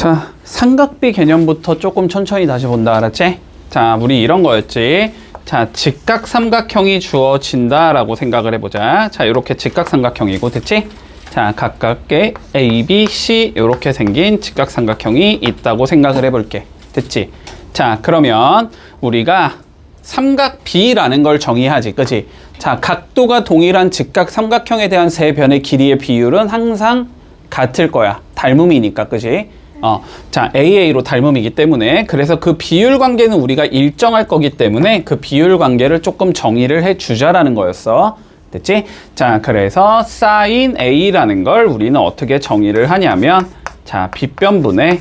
자, 삼각비 개념부터 조금 천천히 다시 본다. 알았지? 자, 우리 이런 거였지. 자, 직각삼각형이 주어진다 라고 생각을 해보자. 자, 요렇게 직각삼각형이고, 됐지? 자, 가깝게 A, B, C 요렇게 생긴 직각삼각형이 있다고 생각을 해볼게. 됐지? 자, 그러면 우리가 삼각비라는 걸 정의하지, 그치? 자, 각도가 동일한 직각삼각형에 대한 세 변의 길이의 비율은 항상 같을 거야. 닮음이니까, 그치? 자, AA로 닮음이기 때문에, 그래서 그 비율 관계는 우리가 일정할 거기 때문에 그 비율 관계를 조금 정의를 해 주자라는 거였어. 됐지? 자, 그래서 sin A라는 걸 우리는 어떻게 정의를 하냐면, 자, 빗변분의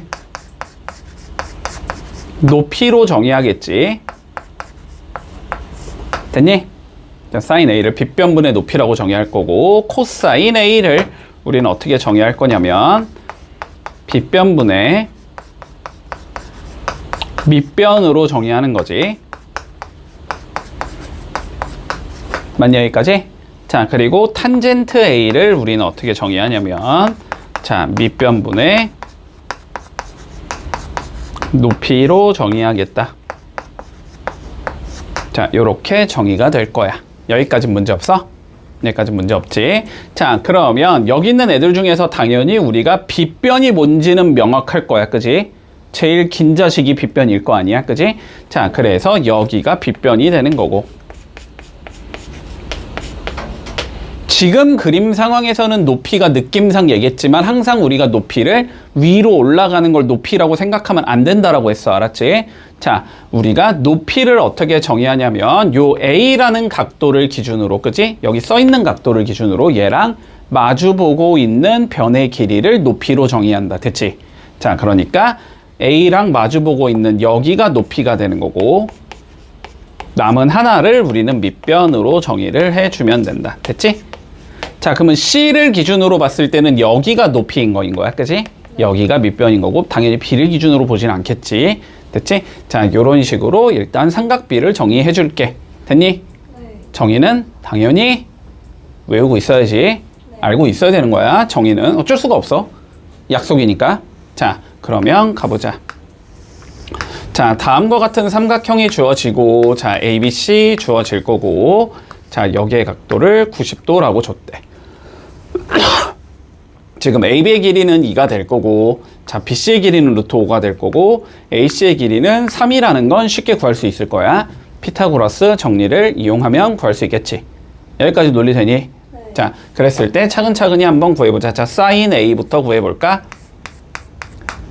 높이로 정의하겠지. 됐니? 자, sin A를 빗변분의 높이라고 정의할 거고, 코사인 A를 우리는 어떻게 정의할 거냐면, 빗변분의 밑변으로 정의하는 거지. 맞니, 여기까지? 자, 그리고 탄젠트 A를 우리는 어떻게 정의하냐면, 자, 밑변분의 높이로 정의하겠다. 자, 요렇게 정의가 될 거야. 여기까지 문제 없어? 여기까지 문제 없지. 자, 그러면 여기 있는 애들 중에서 당연히 우리가 빗변이 뭔지는 명확할 거야, 그지? 제일 긴 자식이 빗변일 거 아니야, 그지? 자, 그래서 여기가 빗변이 되는 거고, 지금 그림 상황에서는 높이가 느낌상 얘기했지만 항상 우리가 높이를 위로 올라가는 걸 높이라고 생각하면 안 된다라고 했어. 알았지? 자, 우리가 높이를 어떻게 정의하냐면 요 A라는 각도를 기준으로, 그지? 여기 써 있는 각도를 기준으로 얘랑 마주보고 있는 변의 길이를 높이로 정의한다. 됐지? 자, 그러니까 A랑 마주보고 있는 여기가 높이가 되는 거고, 남은 하나를 우리는 밑변으로 정의를 해주면 된다. 됐지? 자, 그러면 C를 기준으로 봤을 때는 여기가 높이인 거야, 그지? 여기가 밑변인 거고, 당연히 B를 기준으로 보진 않겠지. 됐지? 자, 요런 식으로 일단 삼각비를 정의해 줄게. 됐니? 네. 정의는 당연히 외우고 있어야지. 네. 알고 있어야 되는 거야. 정의는 어쩔 수가 없어. 약속이니까. 자, 그러면 가보자. 자, 다음과 같은 삼각형이 주어지고, 자, ABC 주어질 거고, 자, 여기의 각도를 90도라고 줬대. 지금 AB의 길이는 2가 될 거고, 자, BC의 길이는 루트 5가 될 거고, AC의 길이는 3이라는 건 쉽게 구할 수 있을 거야. 피타고라스 정리를 이용하면 구할 수 있겠지. 여기까지 논리 되니? 네. 자, 그랬을 때 차근차근히 한번 구해보자. 자, sin A부터 구해볼까?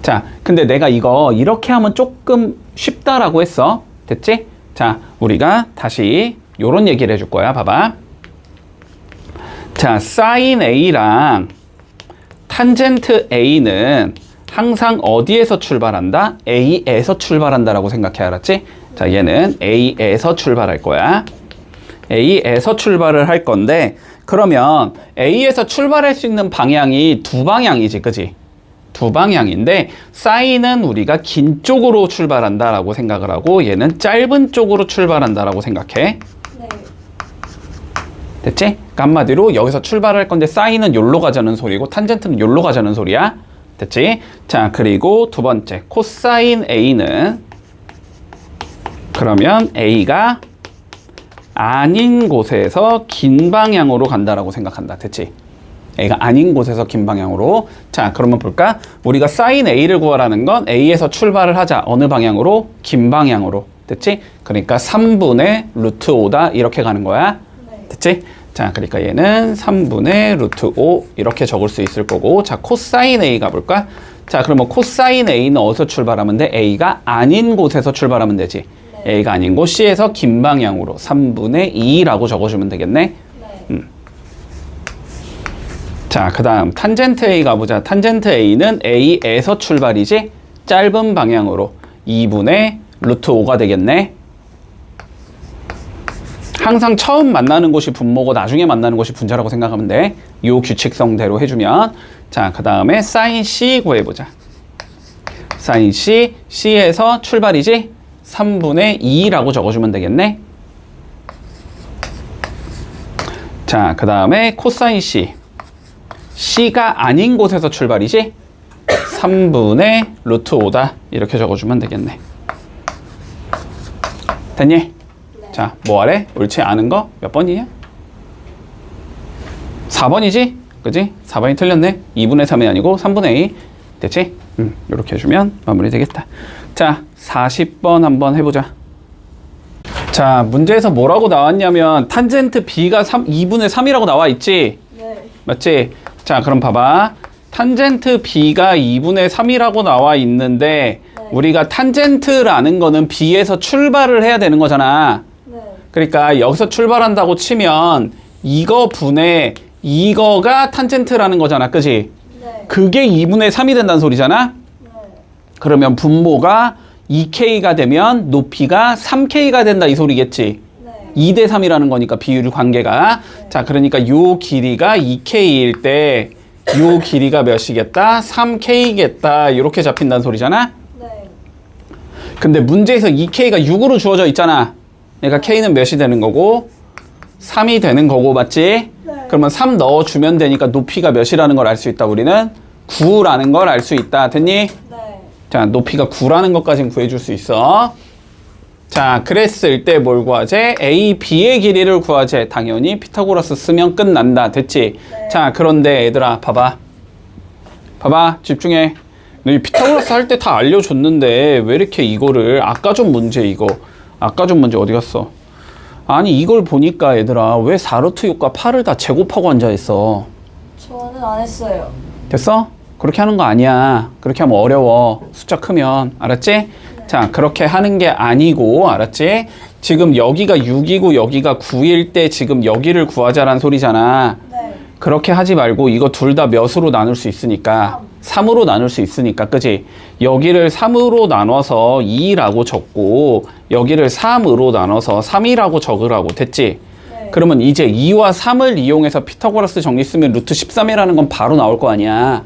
자, 근데 내가 이거 이렇게 하면 조금 쉽다라고 했어. 됐지? 자, 우리가 다시 요런 얘기를 해줄 거야. 봐봐. 자, sin A랑 탄젠트 A는 항상 어디에서 출발한다? A에서 출발한다라고 생각해. 알았지? 자, 얘는 A에서 출발할 거야. A에서 출발을 할 건데, 그러면 A에서 출발할 수 있는 방향이 두 방향이지, 그지? 두 방향인데, 사인은 우리가 긴 쪽으로 출발한다라고 생각을 하고, 얘는 짧은 쪽으로 출발한다라고 생각해. 네. 됐지? 그러니까 한마디로 여기서 출발할 건데 사인은 요로 가자는 소리고 탄젠트는 요로 가자는 소리야. 됐지? 자, 그리고 두 번째 코사인 A는, 그러면 A가 아닌 곳에서 긴 방향으로 간다라고 생각한다. 됐지? A가 아닌 곳에서 긴 방향으로. 자, 그러면 볼까? 우리가 sin A를 구하라는 건 A에서 출발을 하자. 어느 방향으로? 긴 방향으로. 됐지? 그러니까 3분의 루트 5다. 이렇게 가는 거야. 네. 됐지? 자, 그러니까 얘는 3분의 루트 5 이렇게 적을 수 있을 거고, 자, 코사인 A 가볼까? 자, 그러면 코사인 A는 어디서 출발하면 돼? A가 아닌 곳에서 출발하면 되지. 네. A가 아닌 곳 C에서 긴 방향으로 3분의 2라고 적어주면 되겠네. 네. 자, 그 다음 탄젠트 A 가보자. 탄젠트 A는 A에서 출발이지? 짧은 방향으로 2분의 루트 5가 되겠네. 항상 처음 만나는 곳이 분모고 나중에 만나는 곳이 분자라고 생각하면 돼. 요 규칙성대로 해주면. 자, 그 다음에 sin C 구해보자. sin C, C에서 출발이지? 3분의 2라고 적어주면 되겠네. 자, 그 다음에 코사인 C. C가 아닌 곳에서 출발이지? 3분의 루트 5다. 이렇게 적어주면 되겠네. 됐니? 네. 자, 뭐 하래? 옳지 않은 거 몇 번이냐? 4번이지? 그지? 4번이 틀렸네. 2분의 3이 아니고 3분의 2. 됐지? 이렇게 해주면 마무리 되겠다. 자, 40번 한번 해보자. 자, 문제에서 뭐라고 나왔냐면 탄젠트 B가 2분의 3이라고 나와 있지? 네. 맞지? 자, 그럼 봐봐. 탄젠트 B가 2분의 3이라고 나와 있는데 네. 우리가 탄젠트라는 거는 B에서 출발을 해야 되는 거잖아. 네. 그러니까 여기서 출발한다고 치면 이거 분의 이거가 탄젠트라는 거잖아. 그지? 네. 그게 2분의 3이 된다는 소리잖아? 네. 그러면 분모가 2K가 되면 높이가 3K가 된다 이 소리겠지? 네. 2대 3이라는 거니까 비율 관계가. 자, 그러니까 요 길이가 2K일 때 요 길이가 몇이겠다? 3K겠다. 이렇게 잡힌다는 소리잖아? 네. 근데 문제에서 2K가 6으로 주어져 있잖아. 그러니까 K는 몇이 되는 거고 3이 되는 거고, 맞지? 네. 그러면 3 넣어주면 되니까 높이가 몇이라는 걸 알 수 있다. 우리는 9라는 걸 알 수 있다. 됐니? 네. 자, 높이가 9라는 것까지는 구해줄 수 있어. 자, 그랬을 때 뭘 구하재? A, B의 길이를 구하재. 당연히 피타고라스 쓰면 끝난다. 됐지? 네. 자, 그런데 얘들아, 봐봐. 봐봐, 집중해. 너 피타고라스 할 때 다 알려줬는데 왜 이렇게 이거를 아까 전 문제 이거 아까 전 문제 어디 갔어? 아니 이걸 보니까 얘들아 왜 4루트 6과 8을 다 제곱하고 앉아있어? 저는 안 했어요. 됐어? 그렇게 하는 거 아니야. 그렇게 하면 어려워. 숫자 크면. 알았지? 네. 자, 그렇게 하는 게 아니고, 알았지? 지금 여기가 6이고 여기가 9일 때 지금 여기를 구하자란 소리잖아. 네. 그렇게 하지 말고 이거 둘 다 몇으로 나눌 수 있으니까 3으로 나눌 수 있으니까, 그지? 여기를 3으로 나눠서 2라고 적고 여기를 3으로 나눠서 3이라고 적으라고. 됐지? 네. 그러면 이제 2와 3을 이용해서 피타고라스 정리 쓰면 루트 13이라는 건 바로 나올 거 아니야.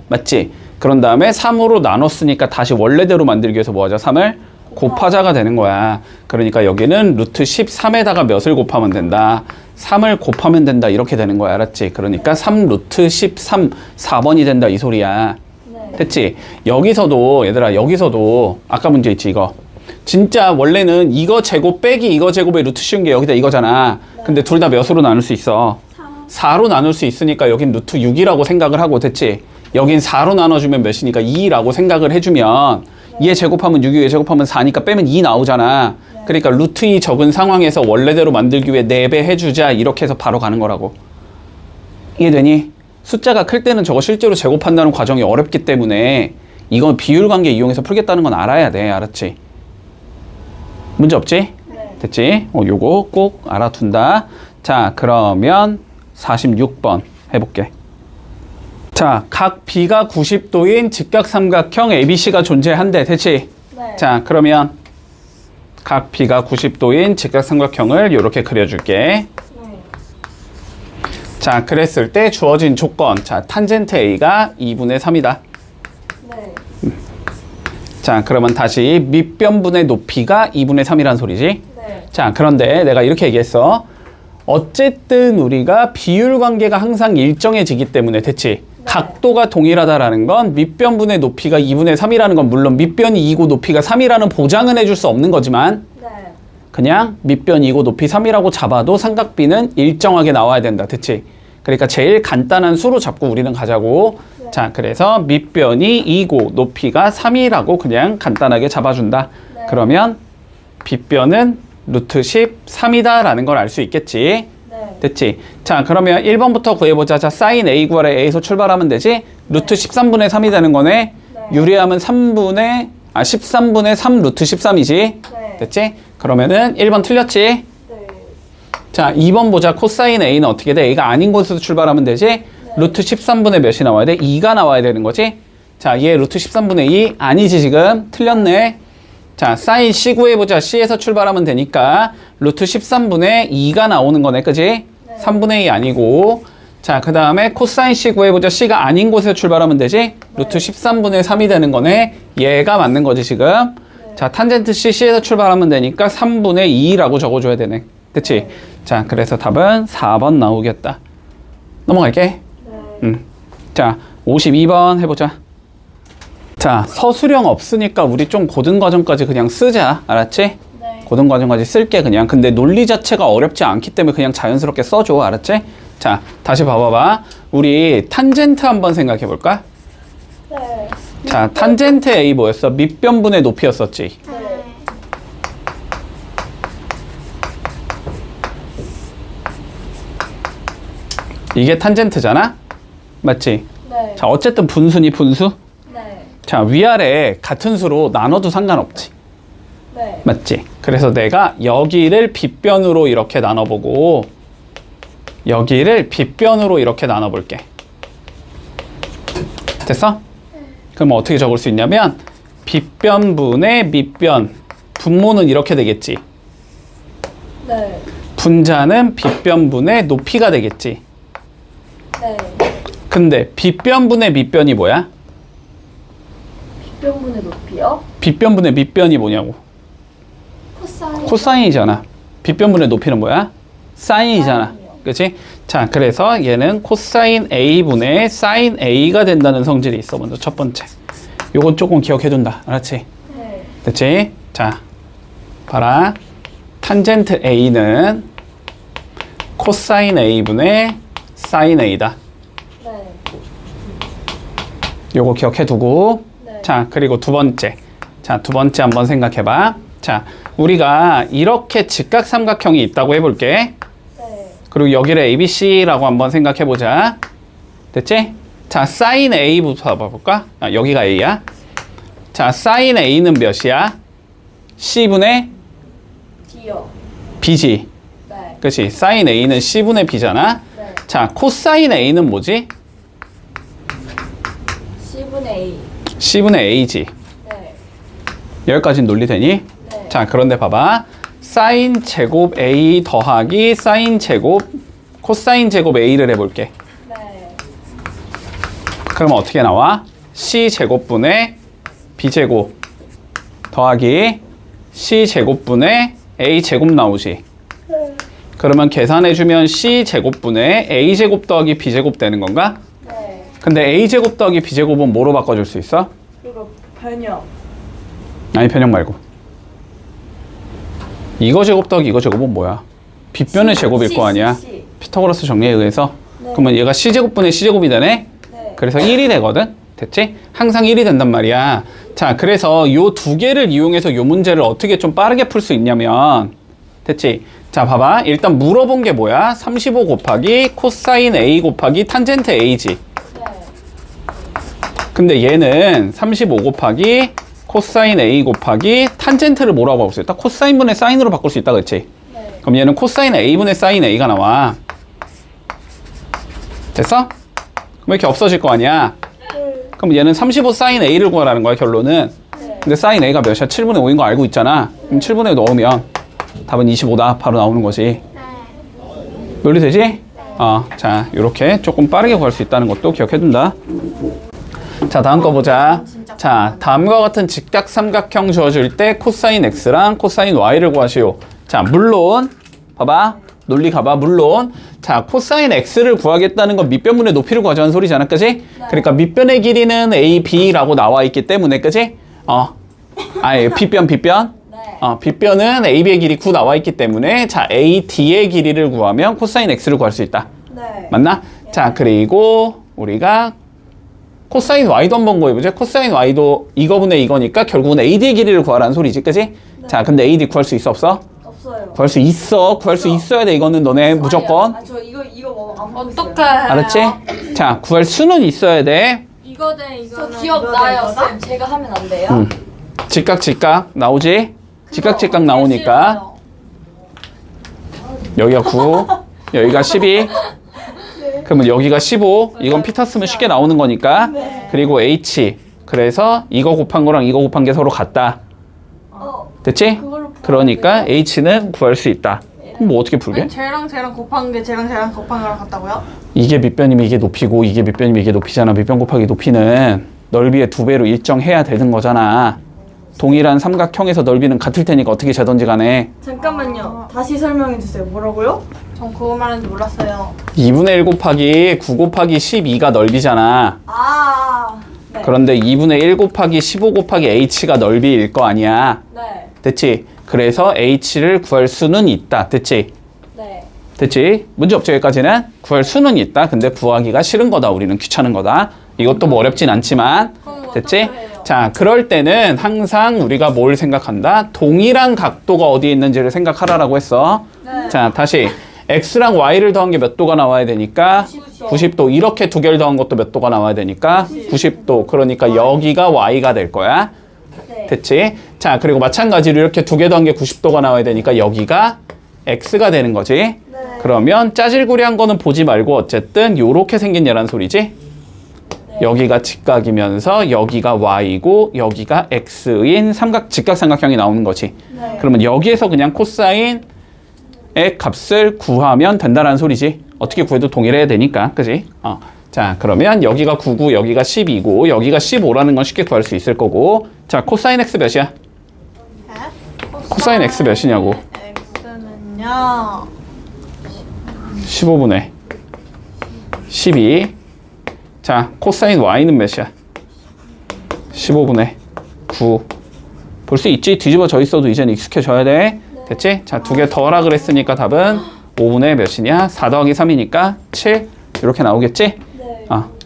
맞지? 그런 다음에 3으로 나눴으니까 다시 원래대로 만들기 위해서 뭐 하자? 3을 곱하자가 되는 거야. 그러니까 여기는 루트 13에다가 몇을 곱하면 된다? 3을 곱하면 된다. 이렇게 되는 거야. 알았지? 그러니까 3 루트 13, 4번이 된다. 이 소리야. 네. 됐지? 여기서도 얘들아 여기서도 아까 문제 있지 이거. 진짜 원래는 이거 제곱 빼기 이거 제곱의 루트 씌운 게 여기다 이거잖아. 근데 둘 다 몇으로 나눌 수 있어? 4로 나눌 수 있으니까 여긴 루트 6이라고 생각을 하고. 됐지? 여긴 4로 나눠주면 몇이니까 2라고 생각을 해주면 얘 제곱하면 6이 얘 제곱하면 4니까 빼면 2 나오잖아. 그러니까 루트 2 적은 상황에서 원래대로 만들기 위해 4배 해주자. 이렇게 해서 바로 가는 거라고. 이해되니? 숫자가 클 때는 저거 실제로 제곱한다는 과정이 어렵기 때문에 이건 비율 관계 이용해서 풀겠다는 건 알아야 돼. 알았지? 문제 없지? 네. 됐지? 요거 꼭 알아둔다. 자, 그러면 46번 해볼게. 자, 각 B가 90도인 직각삼각형 ABC가 존재한대. 됐지? 네. 자, 그러면 각 B가 90도인 직각삼각형을 이렇게 그려줄게. 네. 자, 그랬을 때 주어진 조건. 자, 탄젠트 A가 2분의 3이다. 네. 자, 그러면 다시 밑변분의 높이가 2분의 3이란 소리지? 네. 자, 그런데 내가 이렇게 얘기했어. 어쨌든 우리가 비율 관계가 항상 일정해지기 때문에. 됐지? 각도가 동일하다라는 건 밑변분의 높이가 2분의 3이라는 건 물론 밑변이 2고 높이가 3이라는 보장은 해줄 수 없는 거지만 네. 그냥 밑변이 2고 높이 3이라고 잡아도 삼각비는 일정하게 나와야 된다. 됐지? 그러니까 제일 간단한 수로 잡고 우리는 가자고. 네. 자, 그래서 밑변이 2고 높이가 3이라고 그냥 간단하게 잡아준다. 네. 그러면 빗변은 루트 13이다 라는 걸 알 수 있겠지. 네. 됐지? 자, 그러면 1번부터 구해보자. 자, 사인 A 구하래. A에서 출발하면 되지? 루트 13분의 3이 되는 거네. 네. 유리하면 13분의 3 루트 13이지? 네. 됐지? 그러면은 1번 틀렸지? 네. 자, 2번 보자. 코사인 A는 어떻게 돼? A가 아닌 곳에서 출발하면 되지? 루트 13분의 몇이 나와야 돼? 2가 나와야 되는 거지? 자, 얘 루트 13분의 2 아니지 지금? 틀렸네. 자, 사인 C 구해보자. C에서 출발하면 되니까 루트 13분의 2가 나오는 거네. 그지? 네. 3분의 2 아니고. 자, 그 다음에 코사인 C 구해보자. C가 아닌 곳에서 출발하면 되지? 루트 13분의 3이 되는 거네. 얘가 맞는 거지 지금? 네. 자, 탄젠트 C, C에서 출발하면 되니까 3분의 2라고 적어줘야 되네. 그치? 네. 자, 그래서 답은 4번 나오겠다. 넘어갈게. 네. 자, 52번 해보자. 자, 서술형 없으니까 우리 좀 고등 과정까지 그냥 쓰자. 알았지? 네. 고등 과정까지 쓸게 그냥. 근데 논리 자체가 어렵지 않기 때문에 그냥 자연스럽게 써줘. 알았지? 자, 다시 봐봐봐. 우리 탄젠트 한번 생각해 볼까? 네. 자, 탄젠트 A 뭐였어? 밑변분의 높이였었지. 네. 이게 탄젠트잖아? 맞지? 네. 자, 어쨌든 분수니 분수? 네. 자, 위아래 같은 수로 나눠도 상관없지. 네. 맞지? 그래서 내가 여기를 빗변으로 이렇게 나눠보고 여기를 빗변으로 이렇게 나눠볼게. 됐어? 그럼 어떻게 적을 수 있냐면 빗변분의 밑변, 분모는 이렇게 되겠지. 네. 분자는 빗변분의 높이가 되겠지. 네. 근데 빗변분의 밑변이 뭐야? 빗변분의 높이요? 빗변분의 밑변이 뭐냐고. 코사인. 코사인이잖아. 빗변분의 높이는 뭐야? 사인이잖아. 사인이요. 그치? 자, 그래서 얘는 코사인 A분의 사인 A가 된다는 성질이 있어. 먼저 첫 번째. 요건 조금 기억해둔다. 알았지? 네. 됐지? 자, 봐라. 탄젠트 A는 코사인 A분의 사인 A다. 네. 요거 기억해두고. 네. 자, 그리고 두 번째. 자, 두 번째 한번 생각해봐. 자, 우리가 이렇게 직각삼각형이 있다고 해볼게. 네. 그리고 여기를 ABC라고 한번 생각해보자. 됐지? 자, 사인 A부터 봐볼까? 아, 여기가 A야. 자, 사인 A는 몇이야? C분의 D요. B지. 네. 그치? 사인 A는 C분의 B잖아. 네. 자, 코사인 A는 뭐지? C분의 A. C분의 A지. 네. 여기까지는 논리되니? 네. 자, 그런데 봐봐. 사인 제곱 A 더하기 사인 제곱 코사인 제곱 A를 해볼게. 네. 그러면 어떻게 나와? C 제곱분의 B 제곱 더하기 C 제곱분의 A 제곱 나오지. 그러면 계산해주면 C 제곱분의 A 제곱 더하기 B 제곱 되는 건가? 네. 근데 A 제곱 더하기 B 제곱은 뭐로 바꿔줄 수 있어? 그리고 변형. 아니, 변형 말고. 이거 제곱 더하기 이거 제곱은 뭐야? 빗변의 제곱일 거 아니야? C. 피타고라스 정리에 의해서. 네. 그러면 얘가 C제곱분의 C제곱이 되네? 네. 그래서 1이 되거든? 됐지? 항상 1이 된단 말이야. 자, 그래서 요 두 개를 이용해서 요 문제를 어떻게 좀 빠르게 풀 수 있냐면, 됐지? 자, 봐봐. 일단 물어본 게 뭐야? 35 곱하기 코사인 A 곱하기 탄젠트 A지. 네. 근데 얘는 35 곱하기 코사인 A 곱하기 탄젠트를 뭐라고 바꿀 수 있다? 코사인분의 사인으로 바꿀 수 있다, 그치? 네. 그럼 얘는 코사인 A분의 사인 A가 나와. 됐어? 그럼 이렇게 없어질 거 아니야? 그럼 얘는 35 사인 A를 구하라는 거야, 결론은. 네. 근데 사인 A가 몇이야? 7분의 5인 거 알고 있잖아. 그럼 7분의 5 넣으면 답은 25다. 바로 나오는 거지. 논리되지? 자, 요렇게 조금 빠르게 구할 수 있다는 것도 기억해둔다. 자, 다음 거 보자. 자, 다음과 같은 직각삼각형 주어질 때 코사인 X랑 코사인 Y를 구하시오. 자, 물론 봐봐. 논리 가봐. 물론 자, 코사인 X를 구하겠다는 건 밑변분의 높이를 구하자는 소리잖아. 그지? 그러니까 밑변의 길이는 A, B라고 나와 있기 때문에 그지? 빗변 네. 빗변은 AB의 길이 9 나와 있기 때문에 자, AD의 길이를 구하면 코사인 X를 구할 수 있다. 네. 맞나? 자, 그리고 우리가 코사인 Y도 한번 구해보자. 코사인 Y도 이거분의 이거니까 결국은 AD의 길이를 구하라는 소리지. 그지? 자, 근데 AD 구할 수 있어 없어? 없어요. 구할 수 있어. 구할 수 있어야 돼. 이거는 너네 무조건. 저 이거 뭐안 어떡해. 알았지? 자, 구할 수는 있어야 돼. 이거는 저 이거는 기억나요, 쌤. 제가 하면 안 돼요? 직각 나오지? 직각 나오니까 여기가 9, 여기가 12. 그러면 여기가 15. 이건 피 탔으면 쉽게 나오는 거니까. 그리고 H. 그래서 이거 곱한 거랑 이거 곱한 게 서로 같다. 됐지? 그러니까 H는 구할 수 있다. 그럼 뭐 어떻게 풀게? 쟤랑 곱한 게 쟤랑 곱한 거랑 같다고요? 이게 밑변이면 이게 높이고 이게 밑변이면 이게 높이잖아. 밑변 곱하기 높이는 넓이의 2배로 일정해야 되는 거잖아. 동일한 삼각형에서 넓이는 같을 테니까 어떻게 재던지 간에 잠깐만요. 다시 설명해 주세요. 뭐라고요? 전 그거 말하는지 몰랐어요. 2분의 1 곱하기 9 곱하기 12가 넓이잖아. 네. 그런데 2분의 1 곱하기 15 곱하기 h가 넓이일 거 아니야. 네. 됐지? 그래서 h를 구할 수는 있다. 됐지? 네. 됐지? 문제 없죠, 여기까지는? 구할 수는 있다. 근데 구하기가 싫은 거다. 우리는 귀찮은 거다. 이것도 뭐 어렵진 않지만. 됐지? 자, 그럴 때는 항상 우리가 뭘 생각한다? 동일한 각도가 어디에 있는지를 생각하라라고 했어. 네. 자, 다시. x랑 y를 더한 게 몇 도가 나와야 되니까? 90도. 이렇게 두 개를 더한 것도 몇 도가 나와야 되니까? 90도. 그러니까 여기가 y가 될 거야. 네. 됐지? 자, 그리고 마찬가지로 이렇게 두 개 더한 게 90도가 나와야 되니까 여기가 x가 되는 거지. 네. 그러면 짜질구리한 거는 보지 말고 어쨌든 요렇게 생긴 얘란 소리지. 네. 여기가 직각이면서 여기가 y고 여기가 x인 직각삼각형이 나오는 거지. 네. 그러면 여기에서 그냥 코사인의 값을 구하면 된다는 소리지. 어떻게 구해도 동일해야 되니까. 그지? 자, 그러면 여기가 9고 여기가 12고 여기가 15라는 건 쉽게 구할 수 있을 거고. 자, 코사인 x 몇이야? 코사인 x 몇이냐고. x는요. 15분의 12. 자, 코사인 y는 몇이야? 15분의 9. 볼 수 있지? 뒤집어져 있어도 이제는 익숙해져야 돼. 됐지? 자, 두 개 더하라 그랬으니까 답은 5분의 몇이냐? 4 더하기 3이니까 7. 이렇게 나오겠지? 네.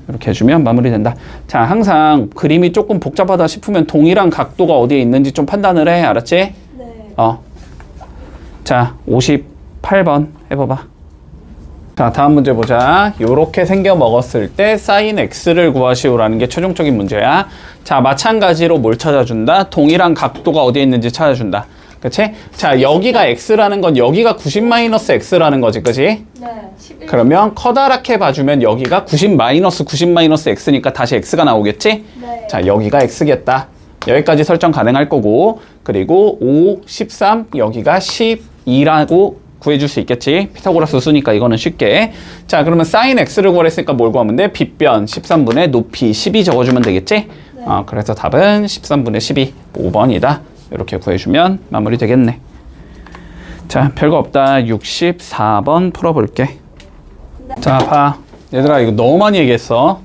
이렇게 해주면 마무리된다. 자, 항상 그림이 조금 복잡하다 싶으면 동일한 각도가 어디에 있는지 좀 판단을 해. 알았지? 네. 자, 58번 해봐봐. 자, 다음 문제 보자. 요렇게 생겨 먹었을 때 사인 x를 구하시오라는 게 최종적인 문제야. 자, 마찬가지로 뭘 찾아준다? 동일한 각도가 어디에 있는지 찾아준다. 그치? 자, 여기가 x라는 건 여기가 90-x라는 거지. 그치? 네. 그러면 커다랗게 봐주면 여기가 90-x니까 다시 x가 나오겠지? 네. 자, 여기가 x겠다. 여기까지 설정 가능할 거고, 그리고 5, 13, 여기가 12라고 구해줄 수 있겠지? 피타고라스 수니까 이거는 쉽게. 자, 그러면 사인 x를 구하랬으니까 뭘 구하면 돼? 빗변 13분의 높이 12 적어주면 되겠지? 그래서 답은 13분의 12, 5번이다. 이렇게 구해주면 마무리 되겠네. 자, 별거 없다. 64번 풀어볼게. 자, 봐. 얘들아, 이거 너무 많이 얘기했어.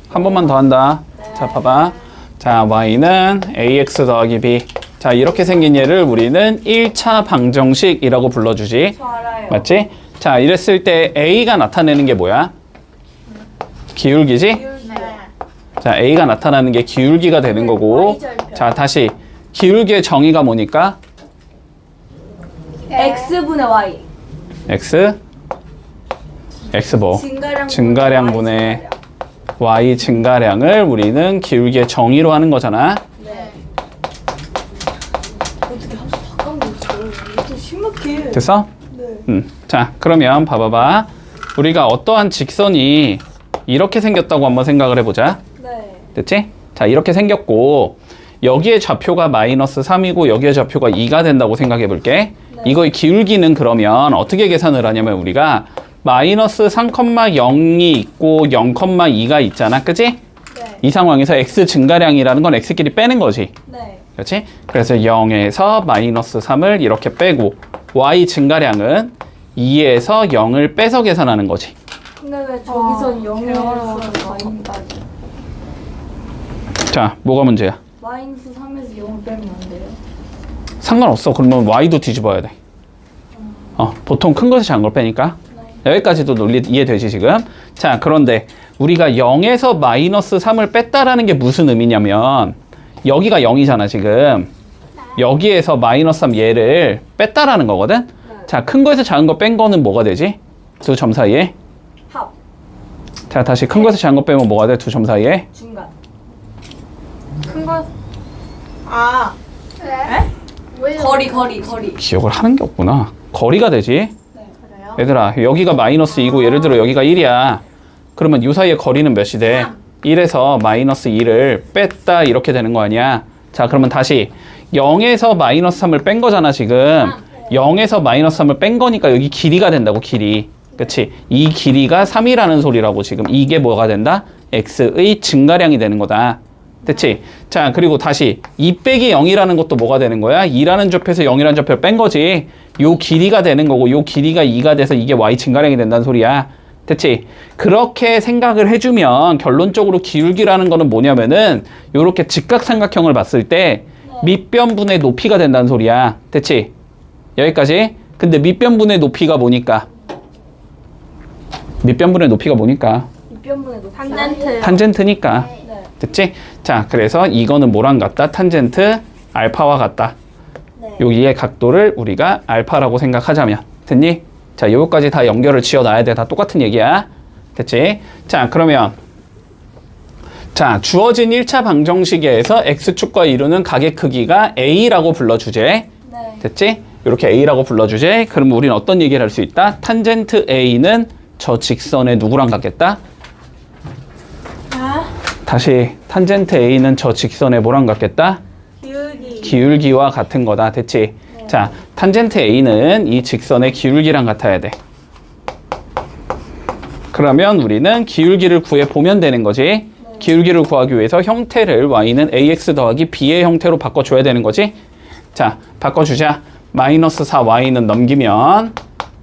한 번만 더 한다. 자, 봐봐. 자, y는 ax 더하기 b. 자, 이렇게 생긴 얘를 우리는 1차 방정식이라고 불러주지. 저 알아요. 맞지? 자, 이랬을 때 a가 나타내는 게 뭐야? 기울기지? 네. 자, a가 나타나는 게 기울기가 되는 거고. 자, 다시. 기울기의 정의가 뭐니까? x분의 y. x 뭐? 증가량분의 y 증가량을 우리는 기울기의 정의로 하는 거잖아. 네. 어떻게 함수 바꿔 놓었어요? 이것도 심각해. 됐어? 네. 자, 그러면 봐봐봐. 우리가 어떠한 직선이 이렇게 생겼다고 한번 생각을 해보자. 네. 됐지? 자, 이렇게 생겼고 여기에 좌표가 마이너스 3이고 여기에 좌표가 2가 된다고 생각해 볼게. 네. 이거의 기울기는 그러면 어떻게 계산을 하냐면 우리가 마이너스 3,0이 있고 0,2가 있잖아. 그치? 네. 이 상황에서 x 증가량이라는 건 x끼리 빼는 거지. 네. 그렇지? 그래서 0에서 마이너스 3을 이렇게 빼고 y 증가량은 2에서 0을 빼서 계산하는 거지. 근데 왜 저기선 0에서 y까지? 자, 뭐가 문제야? 마이너스 3에서 0을 빼면 안 돼요? 상관없어. 그러면 y도 뒤집어야 돼. 보통 큰 것에 작은 걸 빼니까. 여기까지도 논리 이해되지 지금? 자, 그런데 우리가 0에서 마이너스 3을 뺐다라는 게 무슨 의미냐면 여기가 0이잖아 지금. 여기에서 마이너스 3 얘를 뺐다라는 거거든? 자, 큰 거에서 작은 거 뺀 거는 뭐가 되지? 두 점 사이에? 합. 자, 다시 큰 거에서 작은 거 빼면 뭐가 돼? 두 점 사이에? 중간. 큰 거. 아. 거리. 기억을 하는 게 없구나. 거리가 되지? 그래요? 얘들아, 여기가 마이너스 2고 예를 들어 여기가 1이야. 그러면 이 사이의 거리는 몇이 돼? 1에서 마이너스 2를 뺐다 이렇게 되는 거 아니야? 자, 그러면 다시 0에서 마이너스 3을 뺀 거잖아 지금. 0에서 마이너스 3을 뺀 거니까 여기 길이가 된다고. 길이. 그치? 이 길이가 3이라는 소리라고. 지금 이게 뭐가 된다? x의 증가량이 되는 거다. 됐지? 자, 그리고 다시 2 빼기 0이라는 것도 뭐가 되는 거야? 2라는 좌표에서 0이라는 좌표를 뺀 거지. 요 길이가 되는 거고 요 길이가 2가 돼서 이게 y 증가량이 된다는 소리야. 됐지? 그렇게 생각을 해주면 결론적으로 기울기라는 거는 뭐냐면은 요렇게 직각삼각형을 봤을 때 밑변분의 높이가 된다는 소리야. 됐지? 여기까지. 근데 밑변분의 높이가 뭐니까? 밑변분의 높이가 뭐니까? 밑변분의 높이. 탄젠트. 탄젠트니까. 네. 됐지? 자, 그래서 이거는 뭐랑 같다? 탄젠트 알파와 같다. 네. 여기의 각도를 우리가 알파라고 생각하자면. 됐니? 자, 요거까지 다 연결을 지어놔야 돼. 다 똑같은 얘기야. 됐지? 자, 그러면 자, 주어진 1차 방정식에서 x축과 이루는 각의 크기가 a라고 불러주제. 네. 됐지? 이렇게 a라고 불러주제. 그럼 우리는 어떤 얘기를 할 수 있다? 탄젠트 a는 저 직선의 누구랑 같겠다? 다시 탄젠트 a는 저 직선의 뭐랑 같겠다? 기울기. 기울기와 같은 거다. 됐지? 네. 자, 탄젠트 a는 이 직선의 기울기랑 같아야 돼. 그러면 우리는 기울기를 구해보면 되는 거지. 기울기를 구하기 위해서 형태를 y는 ax 더하기 b의 형태로 바꿔줘야 되는 거지. 자, 바꿔주자. 마이너스 4y는 넘기면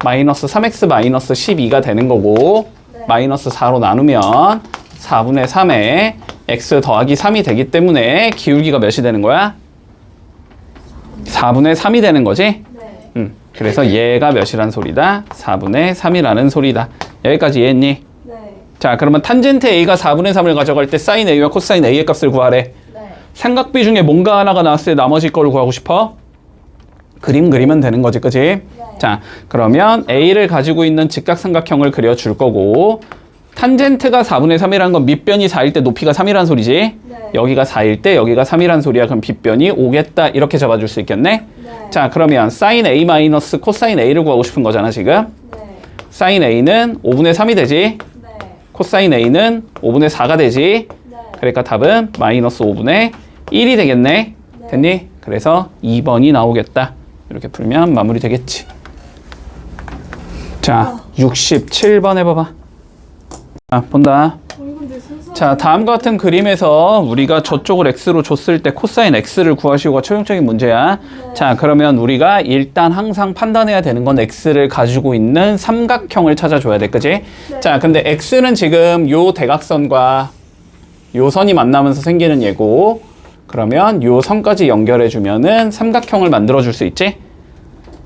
마이너스 3x 마이너스 12가 되는 거고 네. 마이너스 4로 나누면 4분의 3에 x 더하기 3이 되기 때문에 기울기가 몇이 되는 거야? 4분의 3이 되는 거지? 네. 그래서 얘가 몇이란 소리다? 4분의 3이라는 소리다. 여기까지 이해했니? 네. 자, 그러면 탄젠트 a가 4분의 3을 가져갈 때 사인 a와 코사인 a의 값을 구하래. 네. 삼각비 중에 뭔가 하나가 나왔을 때 나머지 거를 구하고 싶어? 그림 그리면 되는 거지, 그지? 자, 그러면 a를 가지고 있는 직각삼각형을 그려줄 거고 탄젠트가 4분의 3이라는 건 밑변이 4일 때 높이가 3이란 소리지? 네. 여기가 4일 때 여기가 3이란 소리야. 그럼 빗변이 5겠다. 이렇게 잡아줄 수 있겠네? 네. 자, 그러면 사인 a 마이너스 코사인 a를 구하고 싶은 거잖아, 지금? 네. 사인 a는 5분의 3이 되지? 네. 코사인 a는 5분의 4가 되지? 네. 그러니까 답은 마이너스 5분의 1이 되겠네? 됐니? 그래서 2번이 나오겠다. 이렇게 풀면 마무리 되겠지. 자, 67번 해봐봐. 자, 본다. 자, 다음과 같은 그림에서 우리가 저쪽을 x로 줬을 때 코사인 x를 구하시고가 최종적인 문제야. 자, 그러면 우리가 일단 항상 판단해야 되는 건 x를 가지고 있는 삼각형을 찾아줘야 돼, 그지? 자, 근데 x는 지금 요 대각선과 요 선이 만나면서 생기는 얘고, 그러면 요 선까지 연결해주면은 삼각형을 만들어줄 수 있지?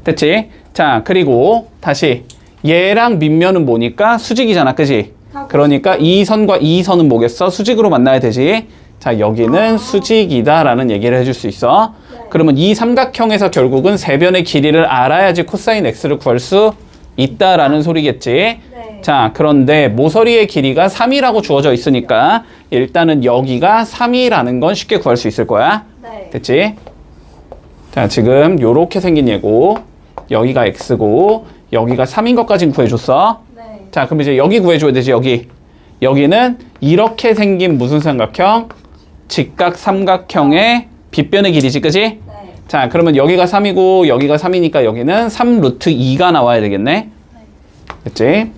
됐지? 자, 그리고 다시 얘랑 밑면은 뭐니까? 수직이잖아, 그지? 그러니까 이 선과 이 선은 뭐겠어? 수직으로 만나야 되지? 자, 여기는 수직이다라는 얘기를 해줄 수 있어. 그러면 이 삼각형에서 결국은 세 변의 길이를 알아야지 코사인 x를 구할 수 있다라는 소리겠지? 네. 자, 그런데 모서리의 길이가 3이라고 주어져 있으니까 일단은 여기가 3이라는 건 쉽게 구할 수 있을 거야. 네. 됐지? 자, 지금 요렇게 생긴 얘고 여기가 x고 여기가 3인 것까진 구해줬어. 네. 자, 그럼 이제 여기 구해줘야 되지, 여기. 여기는 이렇게 생긴 무슨 삼각형? 직각삼각형의 빗변의 길이지, 그지? 네. 자, 그러면 여기가 3이고 여기가 3이니까 여기는 3 루트 2가 나와야 되겠네? 됐지?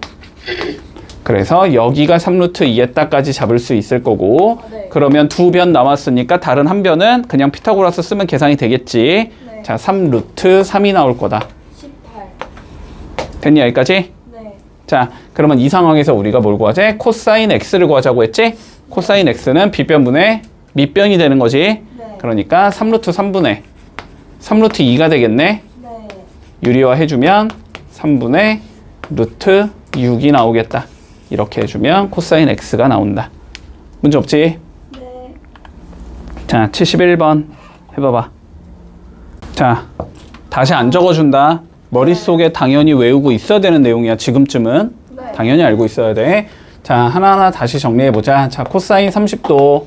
그래서 여기가 3 루트 2에다까지 잡을 수 있을 거고 네. 그러면 두 변 남았으니까 다른 한 변은 그냥 피타고라스 쓰면 계산이 되겠지. 네. 자, 3 루트 3이 나올 거다. 18. 됐니, 여기까지? 네. 자, 그러면 이 상황에서 우리가 뭘 구하지? 코사인 x를 구하자고 했지? 코사인 x는 빗변분의 밑변이 되는 거지. 네. 그러니까 3 루트 3분의 3 루트 2가 되겠네. 네. 유리화 해주면 3분의 루트 6이 나오겠다. 이렇게 해주면 코사인 x가 나온다. 문제 없지? 네. 자, 71번 해봐봐. 자, 다시 안 적어준다. 머릿속에 당연히 외우고 있어야 되는 내용이야, 지금쯤은. 네. 당연히 알고 있어야 돼. 자, 하나하나 다시 정리해보자. 자, 코사인 30도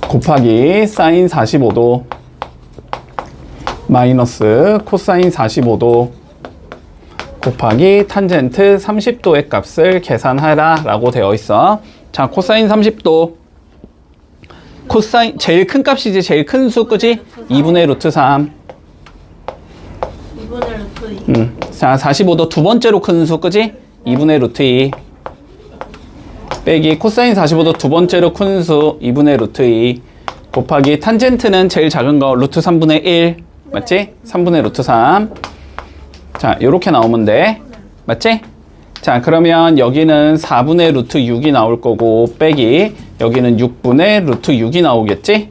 곱하기 사인 45도 마이너스 코사인 45도 곱하기 탄젠트 30도의 값을 계산하라 라고 되어 있어. 자, 코사인 30도 코사인 제일 큰 값이지, 제일 큰 수, 그지? 2분의 루트 3. 2분의 루트 2. 자, 45도 두 번째로 큰 수, 그지? 2분의 루트 2 빼기 코사인 45도 두 번째로 큰 수 2분의 루트 2 곱하기 탄젠트는 제일 작은 거 루트 3분의 1 맞지? 3분의 루트 3. 자, 요렇게 나오면 돼. 맞지? 자, 그러면 여기는 4분의 루트 6이 나올 거고, 빼기. 여기는 6분의 루트 6이 나오겠지?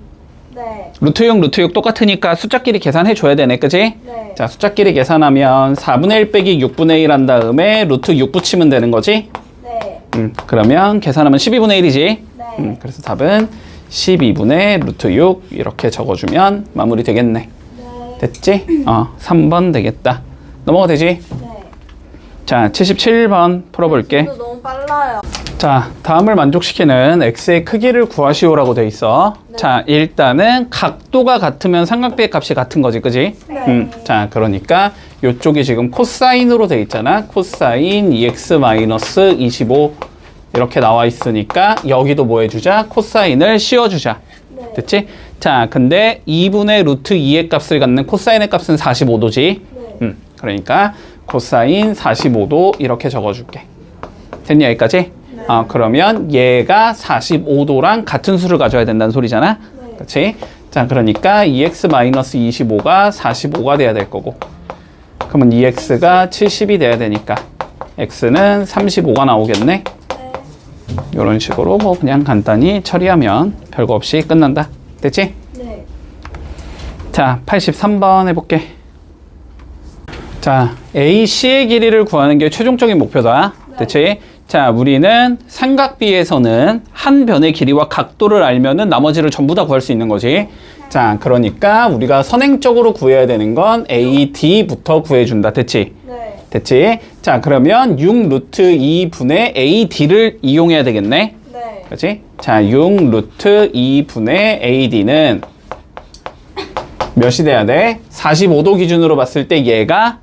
네. 루트 6, 루트 6 똑같으니까 숫자끼리 계산해 줘야 되네, 그지? 네. 자, 숫자끼리 계산하면 4분의 1 빼기 6분의 1 한 다음에 루트 6 붙이면 되는 거지? 네. 그러면 계산하면 12분의 1이지? 네. 그래서 답은 12분의 루트 6 이렇게 적어주면 마무리 되겠네. 네. 됐지? 3번 되겠다. 넘어가 되지? 네. 자, 77번 풀어볼게. 이거 너무 빨라요. 자, 다음을 만족시키는 x의 크기를 구하시오라고 돼 있어. 네. 자, 일단은 각도가 같으면 삼각비의 값이 같은 거지, 그지? 네. 자, 그러니까 이쪽이 지금 코사인으로 돼 있잖아. 코사인 2x-25 이렇게 나와 있으니까 여기도 뭐 해주자? 코사인을 씌워주자. 네. 됐지? 자, 근데 2분의 루트 2의 값을 갖는 코사인의 값은 45도지. 네. 그러니까 코사인 45도 이렇게 적어줄게. 됐니, 여기까지? 네. 그러면 얘가 45도랑 같은 수를 가져야 된다는 소리잖아. 네. 그렇지? 자, 그러니까 2x-25가 45가 돼야 될 거고. 그러면 2x가 70이 돼야 되니까 x는 35가 나오겠네. 네. 이런 식으로 뭐 그냥 간단히 처리하면 별거 없이 끝난다. 됐지? 네. 자, 83번 해볼게. 자, AC의 길이를 구하는 게 최종적인 목표다. 네. 됐지? 자, 우리는 삼각비에서는 한 변의 길이와 각도를 알면은 나머지를 전부 다 구할 수 있는 거지. 자, 그러니까 우리가 선행적으로 구해야 되는 건 AD부터 구해준다. 됐지? 네. 됐지? 자, 그러면 6 루트 2분의 AD를 이용해야 되겠네. 네. 그렇지? 자, 6 루트 2분의 AD는 몇이 돼야 돼? 45도 기준으로 봤을 때 얘가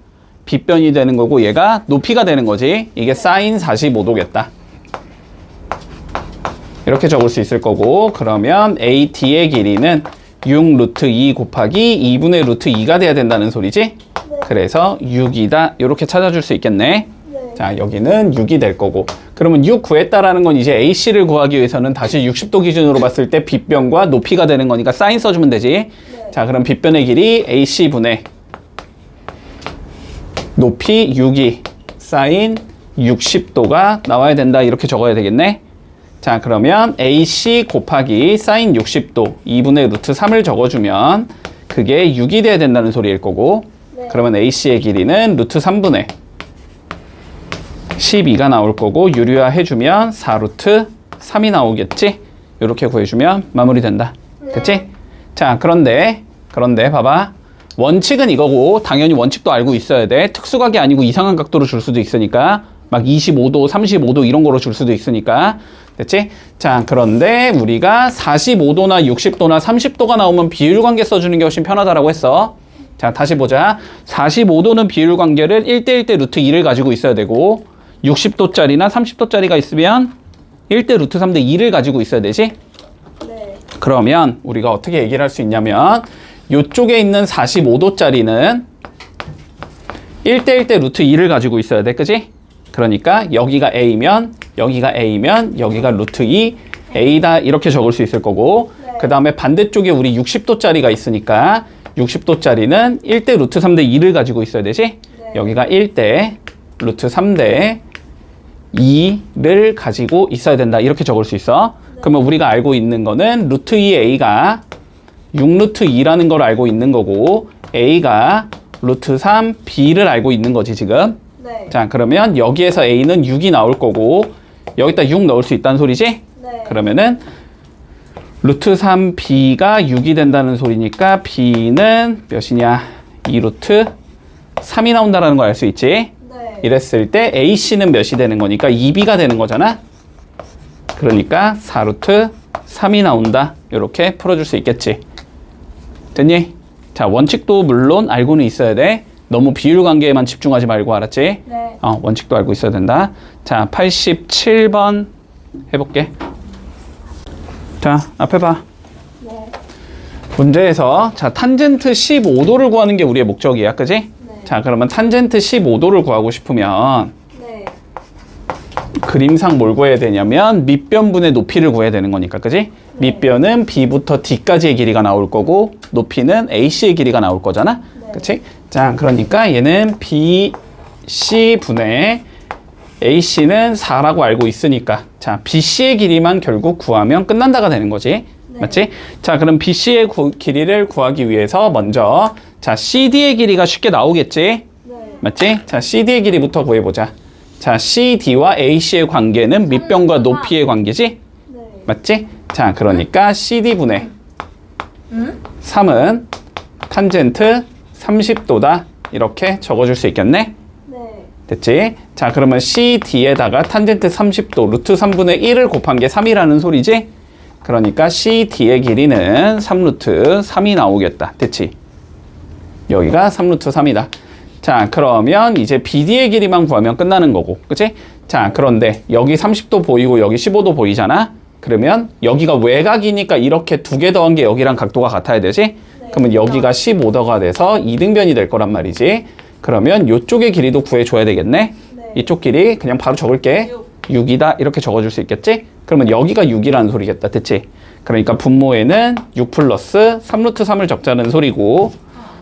빗변이 되는 거고 얘가 높이가 되는 거지. 이게 사인 45도겠다. 이렇게 적을 수 있을 거고, 그러면 AD의 길이는 6 루트 2 곱하기 2분의 루트 2가 돼야 된다는 소리지? 네. 그래서 6이다. 이렇게 찾아줄 수 있겠네. 네. 자, 여기는 6이 될 거고. 그러면 6 구했다라는 건 이제 AC를 구하기 위해서는 다시 60도 기준으로 봤을 때 빗변과 높이가 되는 거니까 사인 써주면 되지. 네. 자, 그럼 빗변의 길이 AC분의 높이 6이 사인 60도가 나와야 된다. 이렇게 적어야 되겠네. 자, 그러면 AC 곱하기 사인 60도 2분의 루트 3을 적어주면 그게 6이 돼야 된다는 소리일 거고. 네. 그러면 AC의 길이는 루트 3분의 12가 나올 거고, 유리화 해주면 4루트 3이 나오겠지? 이렇게 구해주면 마무리된다. 됐지? 자, 그런데 봐봐. 원칙은 이거고, 당연히 원칙도 알고 있어야 돼. 특수각이 아니고 이상한 각도로 줄 수도 있으니까, 막 25도, 35도 이런 거로 줄 수도 있으니까. 됐지? 자, 그런데 우리가 45도나 60도나 30도가 나오면 비율 관계 써주는 게 훨씬 편하다라고 했어. 자, 다시 보자. 45도는 비율 관계를 1대 1대 루트 2를 가지고 있어야 되고, 60도짜리나 30도짜리가 있으면 1대 루트 3대 2를 가지고 있어야 되지? 네. 그러면 우리가 어떻게 얘기를 할 수 있냐면, 이쪽에 있는 45도짜리는 1대 1대 루트 2를 가지고 있어야 돼. 그지? 그러니까 여기가 A면 여기가 A면 여기가 루트 2 A다 이렇게 적을 수 있을 거고, 네. 그 다음에 반대쪽에 우리 60도짜리가 있으니까 60도짜리는 1대 루트 3대 2를 가지고 있어야 되지? 네. 여기가 1대 루트 3대 2를 가지고 있어야 된다. 이렇게 적을 수 있어. 그러면 우리가 알고 있는 거는 루트 2A가 6루트 2라는 걸 알고 있는 거고, A가 루트 3B를 알고 있는 거지, 지금. 네. 자, 그러면 여기에서 A는 6이 나올 거고, 여기다 6 넣을 수 있다는 소리지? 네. 그러면은 루트 3B가 6이 된다는 소리니까 B는 몇이냐? 2루트 3이 나온다는 걸 알 수 있지? 네. 이랬을 때 AC는 몇이 되는 거니까 2B가 되는 거잖아? 그러니까 4루트 3이 나온다. 이렇게 풀어줄 수 있겠지. 됐니? 자, 원칙도 물론 알고는 있어야 돼. 너무 비율 관계에만 집중하지 말고, 알았지? 네. 원칙도 알고 있어야 된다. 자, 87번 해볼게. 자, 앞에 봐. 네. 문제에서 자, 탄젠트 15도를 구하는 게 우리의 목적이야. 그지? 네. 자, 그러면 탄젠트 15도를 구하고 싶으면 네. 그림상 뭘 구해야 되냐면 밑변분의 높이를 구해야 되는 거니까. 그지? 밑변은 B부터 D까지의 길이가 나올 거고, 높이는 AC의 길이가 나올 거잖아. 네. 그치? 자, 그러니까 얘는 BC분의 AC는 4라고 알고 있으니까 자 BC의 길이만 결국 구하면 끝난다가 되는 거지. 맞지? 자 그럼 BC의 길이를 구하기 위해서 먼저 자 CD의 길이가 쉽게 나오겠지? 네. 맞지? 자 CD의 길이부터 구해보자. 자 CD와 AC의 관계는 밑변과 높이의 관계지? 네. 맞지? 자 그러니까 CD분의 3은 탄젠트 30도다 이렇게 적어줄 수 있겠네? 네. 됐지? 자 그러면 CD에다가 탄젠트 30도 루트 3분의 1을 곱한 게 3이라는 소리지? 그러니까 CD의 길이는 3루트 3이 나오겠다. 됐지? 여기가 3루트 3이다. 자 그러면 이제 BD의 길이만 구하면 끝나는 거고 그치? 자 그런데 여기 30도 보이고 여기 15도 보이잖아? 그러면 여기가 외곽이니까 이렇게 두 개 더한 게 여기랑 각도가 같아야 되지? 그러면 여기가 15도가 돼서 이등변이 될 거란 말이지. 그러면 이쪽의 길이도 구해줘야 되겠네? 네. 이쪽 길이 그냥 바로 적을게. 6이다 이렇게 적어줄 수 있겠지? 그러면 여기가 6이라는 소리겠다. 됐지? 그러니까 분모에는 6 플러스 3루트 3을 적자는 소리고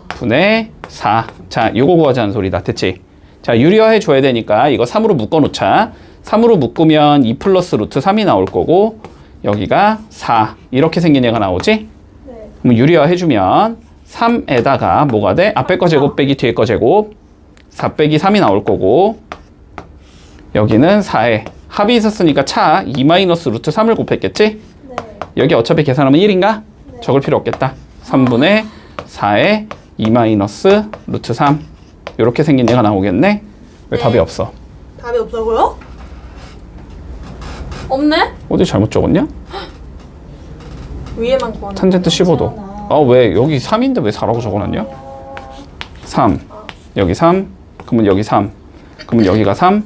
분의 4. 자 이거 구하자는 소리다. 됐지? 자 유리화해 줘야 되니까 이거 3으로 묶어놓자. 3으로 묶으면 2 플러스 루트 3이 나올 거고 여기가 4 이렇게 생긴 얘가 나오지? 네. 그럼 유리화 해주면 3에다가 뭐가 돼? 앞에 거 제곱 빼기 뒤에 거 제곱 4 빼기 3이 나올 거고 여기는 4에 합이 있었으니까 차 2 마이너스 루트 3을 곱했겠지? 네. 여기 어차피 계산하면 1인가? 적을 필요 없겠다. 3분의 4에 2 마이너스 루트 3 이렇게 생긴 얘가 나오겠네? 왜 답이 없어? 답이 없다고요? 없네? 어디 잘못 적었냐? 위에만 구하는. 탄젠트 15도. 아, 왜 여기 3인데 왜 4라고 적어놨냐? 3. 여기 3. 그러면 여기 3. 그러면 여기가 3.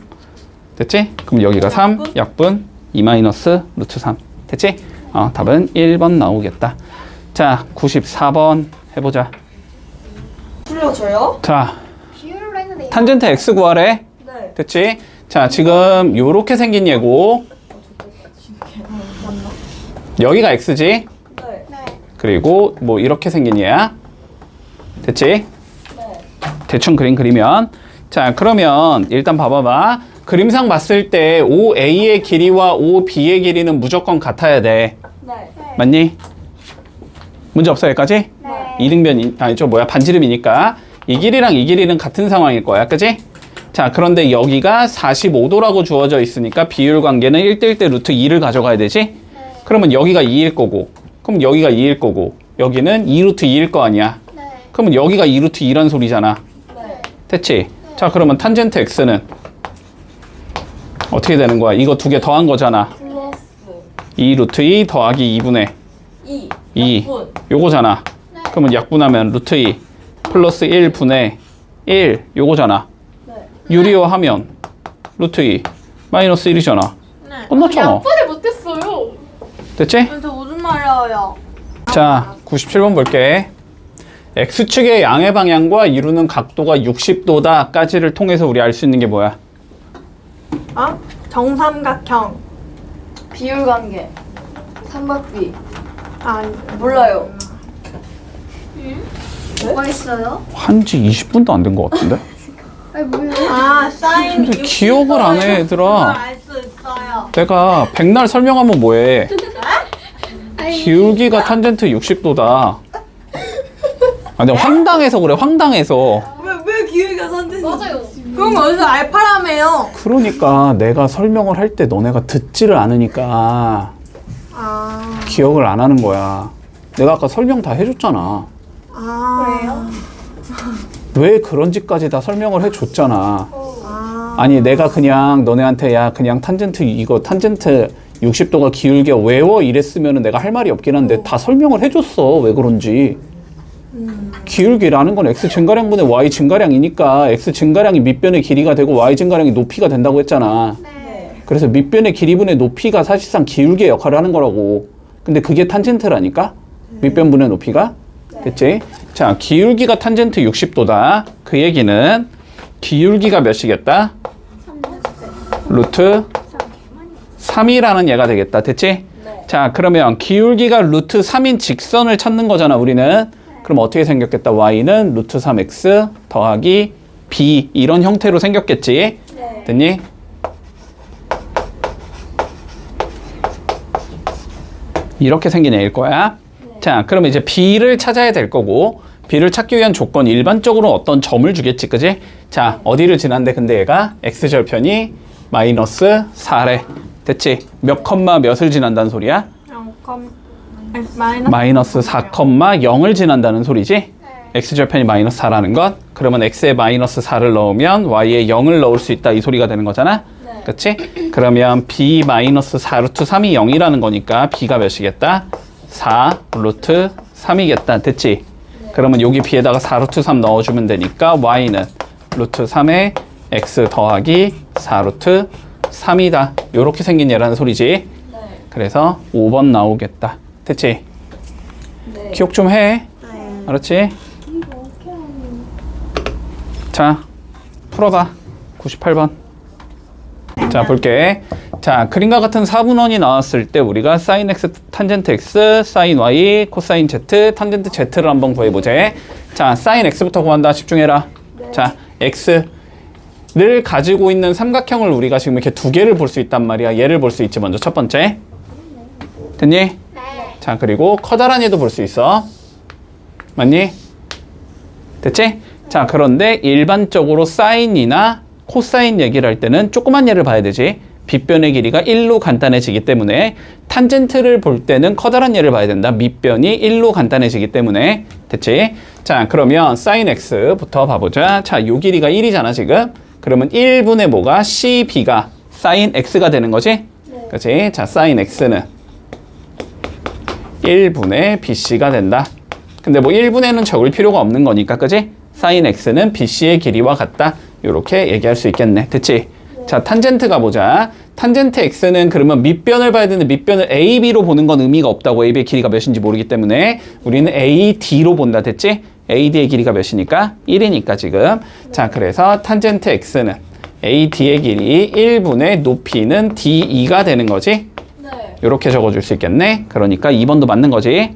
됐지? 그럼 여기가 3. 약분 2 마이너스 루트 3. 됐지? 답은 1번 나오겠다. 자, 94번 해보자. 풀려줘요? 자, 비율로 했는데. 탄젠트 x 구하래. 네. 됐지? 자, 지금 요렇게 생긴 얘고 여기가 x지? 네. 네. 그리고 뭐 이렇게 생긴 얘야. 됐지? 네. 대충 그림 그리면 자 그러면 일단 봐봐봐. 그림상 봤을 때 OA의 길이와 OB의 길이는 무조건 같아야 돼. 네. 맞니? 문제 없어 여기까지? 네. 이등변 아니 저 뭐야 반지름이니까 이 길이랑 이 길이는 같은 상황일 거야. 그지? 자 그런데 여기가 45도라고 주어져 있으니까 비율 관계는 1대1대 루트 2를 가져가야 되지? 그러면 여기가 2일 거고 그럼 여기가 2일 거고 여기는 2루트 2일 거 아니야. 네. 그러면 여기가 2루트 2란 소리잖아. 네. 됐지? 자 그러면 탄젠트 x는 어떻게 되는 거야? 이거 두 개 더한 거잖아. 플러스 2루트 2 더하기 2분의 2. 2 약분. 요거잖아. 그러면 약분하면 루트 2 플러스 1분의 1 요거잖아. 네. 유리화하면 루트 2 마이너스 1이잖아. 네. 끝났잖아. 약분을 못했어요. 됐지? 저 무슨 말이에요? 자 97번 볼게. X축의 양의 방향과 이루는 각도가 60도다 까지를 통해서 우리 알 수 있는 게 뭐야? 정삼각형. 비율 관계. 삼각비. 아 몰라요. 뭐가 있어요? 한지 20분도 안 된 것 같은데? 아니 뭐예요? 사인. 근데 기억을 안 해, 얘들아. 알수 있어요. 내가 백날 설명하면 뭐해? 기울기가 탄젠트 60도다. 아, 내가 황당해서 그래, 황당해서. 왜 기회가 선택? 맞아요. 그럼 어디서 알파라며요? 그러니까 내가 설명을 할 때 너네가 듣지를 않으니까 아. 기억을 안 하는 거야. 내가 아까 설명 다 해줬잖아. 아. 왜 그런지까지 다 설명을 해줬잖아. 아. 아니 내가 그냥 너네한테 야 그냥 탄젠트 이거 탄젠트 60도가 기울겨 외워 이랬으면 내가 할 말이 없긴 한데 다 설명을 해줬어. 왜 그런지. 기울기라는 건 x 증가량분의 y 증가량이니까 x 증가량이 밑변의 길이가 되고 y 증가량이 높이가 된다고 했잖아. 네. 그래서 밑변의 길이분의 높이가 사실상 기울기의 역할을 하는 거라고. 근데 그게 탄젠트라니까? 밑변분의 높이가? 됐지? 자, 기울기가 탄젠트 60도다. 그 얘기는 기울기가 몇이겠다? 루트 3이라는 얘가 되겠다. 됐지? 네. 자, 그러면 기울기가 루트 3인 직선을 찾는 거잖아, 우리는. 그럼 어떻게 생겼겠다? y는 루트 3x 더하기 b 이런 형태로 생겼겠지? 네. 됐니? 이렇게 생긴 애일 거야. 자, 그러면 이제 b를 찾아야 될 거고, b를 찾기 위한 조건 일반적으로 어떤 점을 주겠지, 그지? 자, 어디를 지난데 근데 얘가 x절편이 마이너스 4래. 됐지? 몇 컴마 몇을 지난다는 소리야? 마이너스 4, 0을 지난다는 소리지? x절편이 마이너스 4라는 것. 그러면 x에 마이너스 4를 넣으면 y에 0을 넣을 수 있다 이 소리가 되는 거잖아? 그치? 그러면 b 마이너스 4 루트 3이 0이라는 거니까 b가 몇이겠다? 4 루트 3이겠다. 됐지? 그러면 여기 b에다가 4 루트 3 넣어주면 되니까 y는 루트 3에 x 더하기 4 루트 3이다. 요렇게 생긴 얘라는 소리지? 그래서 5번 나오겠다. 됐지? 기억 좀 해. 알았지? 자, 풀어봐. 98번. 자, 볼게. 자, 그림과 같은 4분원이 나왔을 때 우리가 sin x, 탄젠트 x, sin y, 코사인 z, 탄젠트 z를 한번 구해보자. 자, sin x부터 구한다. 집중해라. 자, x를 가지고 있는 삼각형을 우리가 지금 이렇게 두 개를 볼 수 있단 말이야. 얘를 볼 수 있지, 먼저 첫 번째. 됐니? 자, 그리고 커다란 얘도 볼 수 있어. 맞니? 됐지? 자, 그런데 일반적으로 사인이나 코사인 얘기를 할 때는 조그만 얘를 봐야 되지. 빗변의 길이가 1로 간단해지기 때문에 탄젠트를 볼 때는 커다란 얘를 봐야 된다. 밑변이 1로 간단해지기 때문에. 됐지? 자, 그러면 sin x부터 봐보자. 자, 요 길이가 1이잖아 지금. 그러면 1분의 뭐가? cb가 sin x가 되는 거지? 그치? 자, sin x는 1분의 bc가 된다. 근데 뭐 1분에는 적을 필요가 없는 거니까, 그지? sin x는 bc의 길이와 같다. 요렇게 얘기할 수 있겠네. 됐지? 자, 탄젠트가 보자. 탄젠트 x는 그러면 밑변을 봐야 되는데 밑변을 ab로 보는 건 의미가 없다고. ab의 길이가 몇인지 모르기 때문에 우리는 ad로 본다. 됐지? ad의 길이가 몇이니까? 1이니까 지금. 자, 그래서 탄젠트 x는 ad의 길이 1분의 높이는 d2가 되는 거지? 요렇게 적어줄 수 있겠네. 그러니까 2번도 맞는 거지?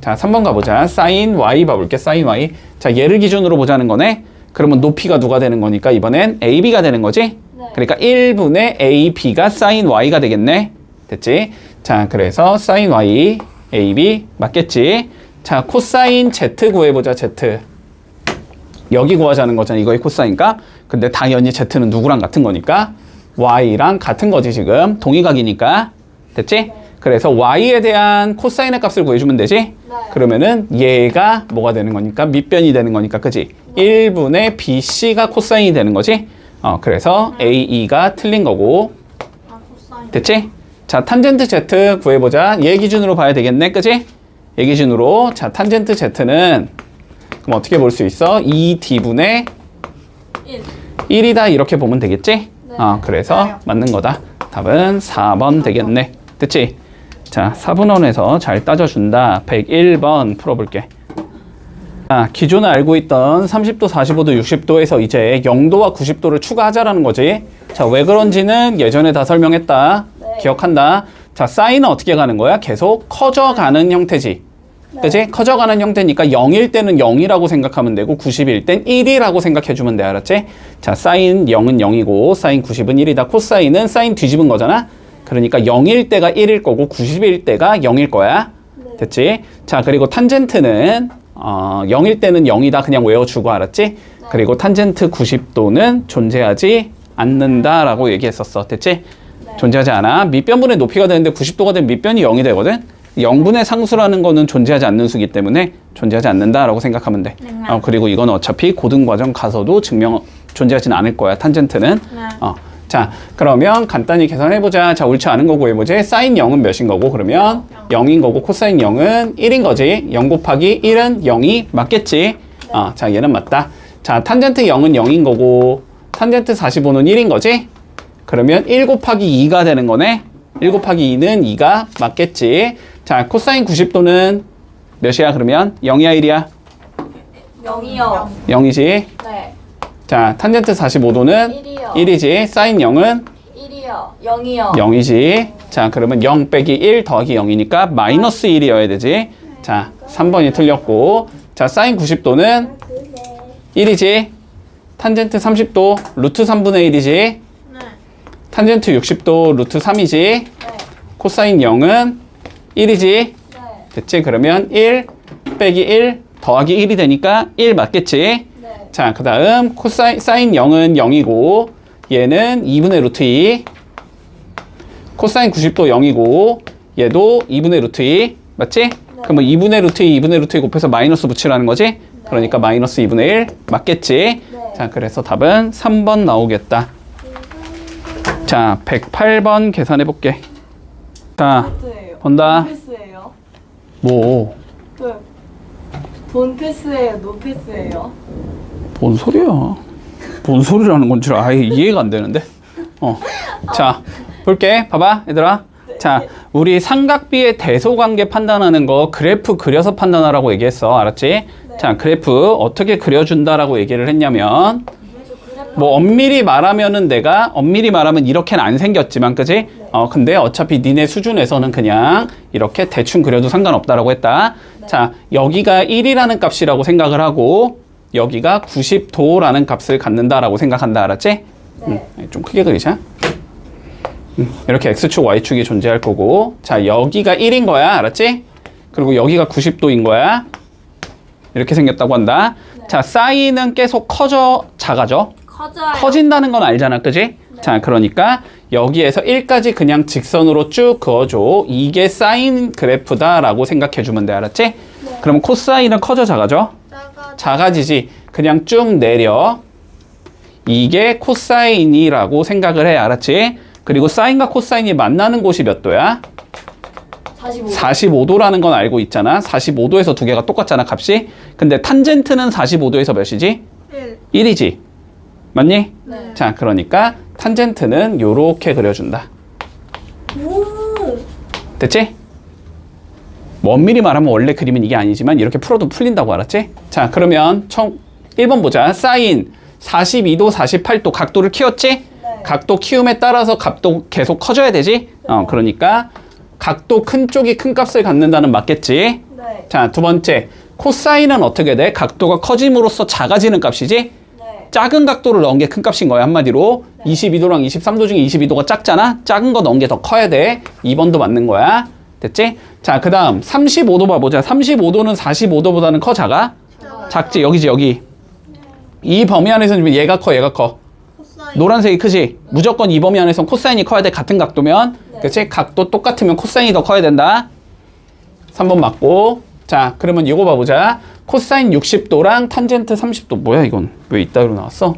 자, 3번 가보자. sin y 봐볼게. sin y. 자, 얘를 기준으로 보자는 거네. 그러면 높이가 누가 되는 거니까 이번엔 ab가 되는 거지? 그러니까 1분의 ab가 sin y가 되겠네. 됐지? 자, 그래서 sin y, ab 맞겠지? 자, 코사인 z 구해보자. z. 여기 구하자는 거잖아. 이거의 코사인값. 근데 당연히 z는 누구랑 같은 거니까 y랑 같은 거지 지금. 동의각이니까. 됐지? 그래서 y에 대한 코사인의 값을 구해주면 되지? 그러면은 얘가 뭐가 되는 거니까? 밑변이 되는 거니까, 그지? 1분의 bc가 코사인이 되는 거지? 그래서 ae가 틀린 거고. 됐지? 자, 탄젠트 z 구해보자. 얘 기준으로 봐야 되겠네, 그지? 얘 기준으로. 자, 탄젠트 z는 그럼 어떻게 볼 수 있어? 2d분의 1이다 이렇게 보면 되겠지? 그래서 맞는 거다. 답은 4번 되겠네. 됐지? 자, 4분원에서 잘 따져준다. 101번 풀어볼게. 자, 기존에 알고 있던 30도, 45도, 60도에서 이제 0도와 90도를 추가하자라는 거지. 자, 왜 그런지는 예전에 다 설명했다. 기억한다. 자, 사인은 어떻게 가는 거야? 계속 커져가는 형태지. 그치? 커져가는 형태니까 0일 때는 0이라고 생각하면 되고 90일 땐 1이라고 생각해주면 돼. 알았지? 자, 사인 0은 0이고 사인 90은 1이다. 코사인은 사인 뒤집은 거잖아? 그러니까 0일 때가 1일 거고 90일 때가 0일 거야. 됐지? 자, 그리고 탄젠트는 0일 때는 0이다. 그냥 외워주고. 알았지? 그리고 탄젠트 90도는 존재하지 않는다라고 얘기했었어. 됐지? 존재하지 않아. 밑변분의 높이가 되는데 90도가 되면 밑변이 0이 되거든? 0분의 상수라는 거는 존재하지 않는 수기 때문에 존재하지 않는다라고 생각하면 돼. 그리고 이건 어차피 고등과정 가서도 존재하지는 않을 거야. 탄젠트는. 자, 그러면 간단히 계산해보자. 자, 옳지 않은 거 구해보지. 사인 0은 몇인 거고, 그러면 0인 거고, 코사인 0은 1인 거지. 0 곱하기 1은 0이 맞겠지. 자, 얘는 맞다. 자, 탄젠트 0은 0인 거고, 탄젠트 45는 1인 거지. 그러면 1 곱하기 2가 되는 거네. 1 곱하기 2는 2가 맞겠지. 자, 코사인 90도는 몇이야, 그러면? 0이야, 1이야? 0이요. 0이지. 네. 자, 탄젠트 45도는 1이요. 1이지. 사인 0은 1이요. 0이요. 0이지. 자, 그러면 0 빼기 1 더하기 0이니까 마이너스 1이어야 되지. 자, 3번이 틀렸고. 자, 사인 90도는 1이지. 탄젠트 30도 루트 3분의 1이지. 탄젠트 60도 루트 3이지. 코사인 0은 1이지? 네. 됐지? 그러면 1 빼기 1 더하기 1이 되니까 1 맞겠지? 네. 자, 그 다음 사인 0은 0이고 얘는 2분의 루트 2. 코사인 90도 0이고 얘도 2분의 루트 2. 맞지? 그러면 2분의 루트 2, 2분의 루트 2 곱해서 마이너스 붙이라는 거지? 그러니까 마이너스 2분의 1 맞겠지? 네. 자, 그래서 답은 3번 나오겠다. 자, 108번 계산해 볼게. 자, 패스예요. 본다. 패스예요. 뭐, 본 패스예요. 노 패스예요. 뭔 소리야? 뭔 소리라는 건 줄 아예 이해가 안 되는데? 자, 볼게. 봐봐, 얘들아. 자, 우리 삼각비의 대소관계 판단하는 거 그래프 그려서 판단하라고 얘기했어. 알았지? 자, 그래프 어떻게 그려준다라고 얘기를 했냐면, 뭐 엄밀히 말하면은 내가 엄밀히 말하면 이렇게는 안 생겼지만, 그지? 근데 어차피 니네 수준에서는 그냥 이렇게 대충 그려도 상관없다라고 했다. 자, 여기가 1이라는 값이라고 생각을 하고 여기가 90도라는 값을 갖는다라고 생각한다. 알았지? 네. 좀 크게 그리자. 이렇게 x축, y축이 존재할 거고, 자, 여기가 1인 거야. 알았지? 그리고 여기가 90도인 거야. 이렇게 생겼다고 한다. 자, 사인은 계속 작아져. 커져요. 커진다는 건 알잖아. 그지? 자, 그러니까 여기에서 1까지 그냥 직선으로 쭉 그어줘. 이게 사인 그래프다라고 생각해주면 돼. 알았지? 그럼 코사인은 커져, 작아져? 작아지지. 그냥 쭉 내려. 이게 코사인이라고 생각을 해. 알았지? 그리고 사인과 코사인이 만나는 곳이 몇 도야? 45. 45도라는 건 알고 있잖아. 45도에서 두 개가 똑같잖아, 값이. 근데 탄젠트는 45도에서 몇이지? 1이지. 맞니? 네. 자, 그러니까 탄젠트는 요렇게 그려준다. 오. 됐지? 뭐 엄밀히 말하면 원래 그림은 이게 아니지만 이렇게 풀어도 풀린다고. 알았지? 자, 그러면 1번 보자. 사인 42도, 48도 각도를 키웠지? 네. 각도 키움에 따라서 값도 계속 커져야 되지? 그러니까 각도 큰 쪽이 큰 값을 갖는다는 맞겠지? 네. 자, 두 번째. 코사인은 어떻게 돼? 각도가 커짐으로써 작아지는 값이지? 네. 작은 각도를 넣은 게 큰 값인 거야. 한마디로 22도랑 23도 중에 22도가 작잖아. 작은 거 넣은 게 더 커야 돼. 2번도 맞는 거야. 됐지? 자, 그 다음 35도 봐보자. 35도는 45도보다는 커, 작아? 작지? 여기지, 여기. 이 범위 안에서는 얘가 커, 얘가 커. 노란색이 크지? 무조건 이 범위 안에서는 코사인이 커야 돼. 같은 각도면. 그치? 각도 똑같으면 코사인이 더 커야 된다. 3번 맞고. 자, 그러면 이거 봐보자. 코사인 60도랑 탄젠트 30도. 뭐야, 이건? 왜 이따위로 나왔어?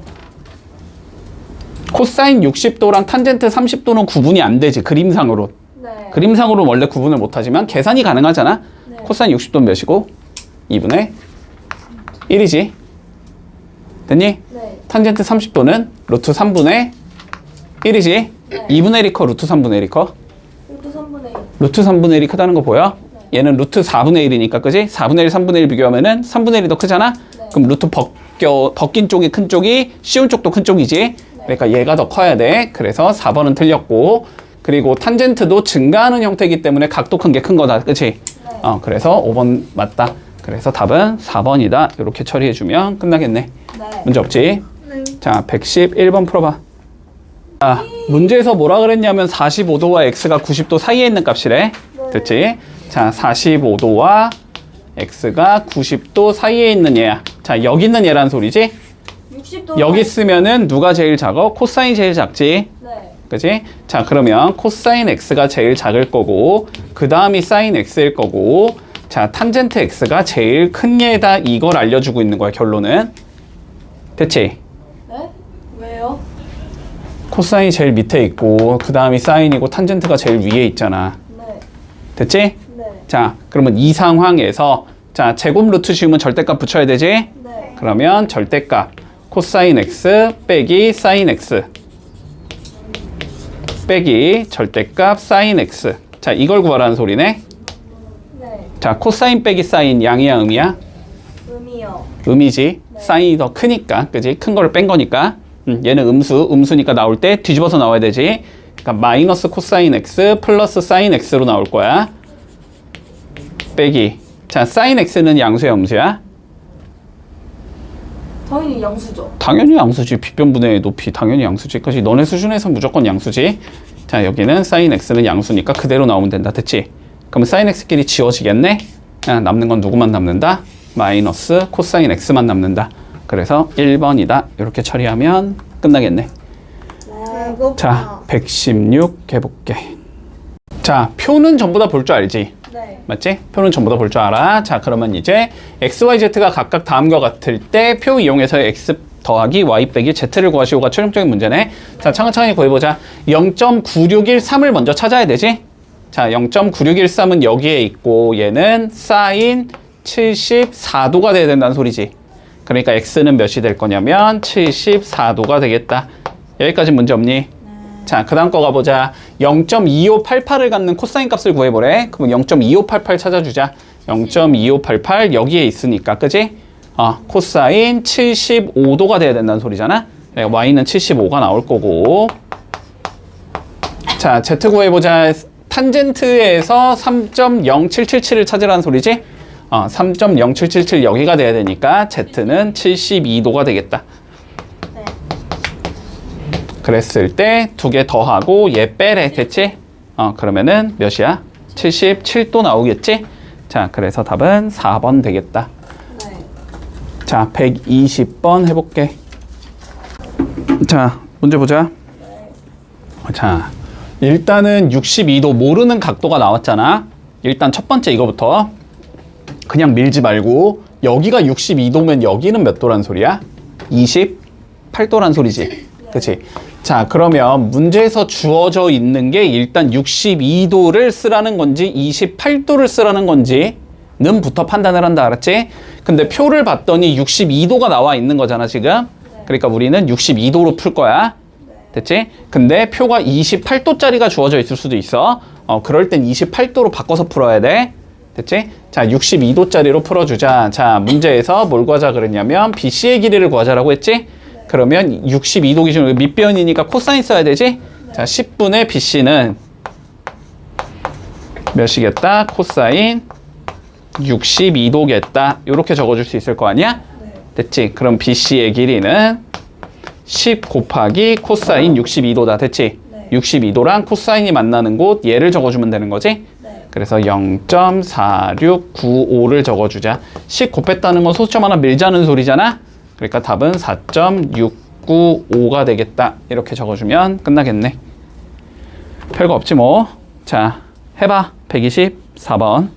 코사인 60도랑 탄젠트 30도는 구분이 안 되지. 그림상으로. 네. 그림상으로는 원래 구분을 못하지만 계산이 가능하잖아. 네. 코사인 60도는 몇이고? 2분의 1이지. 됐니? 네. 탄젠트 30도는 루트 3분의 1이지. 네. 2분의 1이 커, 루트 3분의 1이 커? 루트 3분의 1. 루트 3분의 1이 크다는 거 보여? 얘는 루트 4분의 1이니까, 그지? 4분의 1, 3분의 1 비교하면은 3분의 1이 더 크잖아? 네. 그럼 루트 벗긴 쪽이 큰 쪽이 쉬운 쪽도 큰 쪽이지? 그러니까 얘가 더 커야 돼. 그래서 4번은 틀렸고, 그리고 탄젠트도 증가하는 형태이기 때문에 각도 큰 게 큰 거다. 그치? 그래서 5번 맞다. 그래서 답은 4번이다. 이렇게 처리해주면 끝나겠네. 네. 문제 없지? 자, 111번 풀어봐. 자, 문제에서 뭐라 그랬냐면 45도와 x가 90도 사이에 있는 값이래. 됐지? 자, 45도와 x가 90도 사이에 있는 얘야. 자, 여기 있는 얘란 소리지? 60도. 여기 쓰면은 누가 제일 작아? 코사인이 제일 작지? 네. 그치? 자, 그러면 코사인 x가 제일 작을 거고, 그 다음이 사인 x일 거고, 자, 탄젠트 x가 제일 큰 얘다. 이걸 알려주고 있는 거야, 결론은. 됐지? 네? 왜요? 코사인이 제일 밑에 있고, 그 다음이 사인이고, 탄젠트가 제일 위에 있잖아. 네. 됐지? 네. 자, 그러면 이 상황에서, 자, 제곱 루트 씌우면 절대값 붙여야 되지? 네. 그러면 절대값. 코사인 x 빼기 사인 x 빼기 절대값 사인 x. 자, 이걸 구하라는 소리네. 네. 자, 코사인 빼기 사인 양이야, 음이야? 음이요. 음이지. 사인이 더 크니까, 그지? 큰 거를 뺀 거니까. 얘는 음수니까 나올 때 뒤집어서 나와야 되지. 그러니까 마이너스 코사인 x 플러스 사인 x로 나올 거야. 빼기. 자, 사인 x는 양수야, 음수야? 당연히 양수죠. 당연히 양수지. 빗변분의 높이 당연히 양수지. 그렇지? 너네 수준에서 무조건 양수지. 자, 여기는 사인 x는 양수니까 그대로 나오면 된다. 됐지? 그럼 사인 x끼리 지워지겠네? 남는 건 누구만 남는다? 마이너스 코사인 x만 남는다. 그래서 1번이다. 이렇게 처리하면 끝나겠네. 배고파. 자, 116 해볼게. 자, 표는 전부 다 볼 줄 알지? 네. 맞지? 표는 전부 다 볼 줄 알아. 자, 그러면 이제 x, y, z가 각각 다음과 같을 때 표 이용해서 x 더하기 y 빼기 z를 구하시오가 최종적인 문제네. 자, 차근차근히 구해보자. 0.9613을 먼저 찾아야 되지? 자, 0.9613은 여기에 있고 얘는 사인 74도가 돼야 된다는 소리지. 그러니까 x는 몇이 될 거냐면 74도가 되겠다. 여기까지 문제 없니? 자, 그 다음 거 가보자. 0.2588을 갖는 코사인 값을 구해보래. 그럼 0.2588 찾아주자. 0.2588 여기에 있으니까, 그지? 코사인 75도가 돼야 된다는 소리잖아. y는 75가 나올 거고. 자, z 구해보자. 탄젠트에서 3.0777을 찾으라는 소리지? 3.0777 여기가 돼야 되니까 z는 72도가 되겠다. 그랬을 때 두 개 더하고 얘 빼래. 됐지? 그러면은 몇이야? 77도 나오겠지? 자, 그래서 답은 4번 되겠다. 네. 자, 120번 해볼게. 자, 문제 보자. 자, 일단은 62도 모르는 각도가 나왔잖아. 일단 첫 번째 이거부터 그냥 밀지 말고 여기가 62도면 여기는 몇 도란 소리야? 28도란 소리지. 그치? 자, 그러면 문제에서 주어져 있는 게 일단 62도를 쓰라는 건지 28도를 쓰라는 건지는 부터 판단을 한다. 알았지? 근데 표를 봤더니 62도가 나와 있는 거잖아, 지금. 그러니까 우리는 62도로 풀 거야. 됐지? 근데 표가 28도짜리가 주어져 있을 수도 있어. 그럴 땐 28도로 바꿔서 풀어야 돼. 됐지? 자, 62도짜리로 풀어주자. 자, 문제에서 뭘 구하자 그랬냐면 BC의 길이를 구하자라고 했지? 그러면 62도 기준으로 밑변이니까 코사인 써야 되지? 자, 10분의 BC는 몇이겠다? 코사인 62도겠다. 이렇게 적어줄 수 있을 거 아니야? 됐지? 그럼 BC의 길이는 10 곱하기 코사인 62도다. 됐지? 62도랑 코사인이 만나는 곳 얘를 적어주면 되는 거지? 그래서 0.4695를 적어주자. 10 곱했다는 건 소수점 하나 밀자는 소리잖아? 그러니까 답은 4.695가 되겠다. 이렇게 적어주면 끝나겠네. 별거 없지 뭐. 자, 해봐. 124번.